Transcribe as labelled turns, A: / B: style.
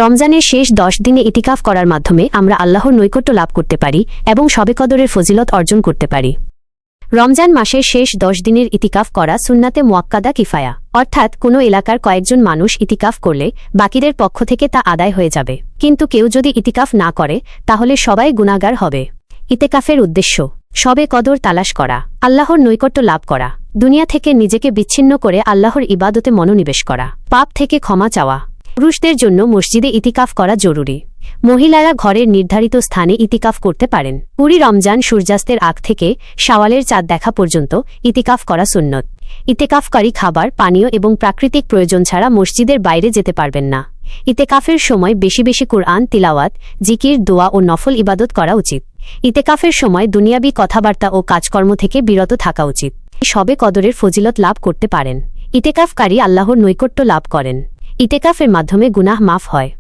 A: রমজানের শেষ 10 দিনে ইতিকাফ করার মাধ্যমে আমরা আল্লাহর নৈকট্য লাভ করতে পারি এবং শবে কদরের ফজিলত অর্জন করতে পারি। রমজান মাসের শেষ 10 দিনের ইতিকাফ করা সুন্নাতে মুয়াক্কাদা কিফায়া, অর্থাৎ কোনো এলাকার কয়েকজন মানুষ ইতিকাফ করলে বাকিদের পক্ষ থেকে তা আদায় হয়ে যাবে। কিন্তু কেউ যদি ইতিকাফ না করে তাহলে সবাই গুনাহগার হবে। ইতিকাফের উদ্দেশ্য শবে কদর তালাশ করা, আল্লাহর নৈকট্য লাভ করা, দুনিয়া থেকে নিজেকে বিচ্ছিন্ন করে আল্লাহর ইবাদতে মনোনিবেশ করা, পাপ থেকে ক্ষমা চাওয়া। পুরুষদের জন্য মসজিদে ইতিকাফ করা জরুরি। মহিলারা ঘরের নির্ধারিত স্থানে ইতিকাফ করতে পারেন। পুরি রমজান সূর্যাস্তের আগ থেকে শাওয়ালের চাঁদ দেখা পর্যন্ত ইতিকাফ করা সুন্নত। ইতিকাফকারী খাবার, পানীয় এবং প্রাকৃতিক প্রয়োজন ছাড়া মসজিদের বাইরে যেতে পারবেন না। ইতিকাফের সময় বেশি বেশি কুরআন তিলাওয়াত, জিকির, দোয়া ও নফল ইবাদত করা উচিত। ইতিকাফের সময় দুনিয়াবি কথাবার্তা ও কাজকর্ম থেকে বিরত থাকা উচিত। শবে কদরের ফজিলত লাভ করতে পারেন। ইতিকাফকারী আল্লাহর নৈকট্য লাভ করেন। ইতিকাফের মাধ্যমে গুনাহ মাফ হয়।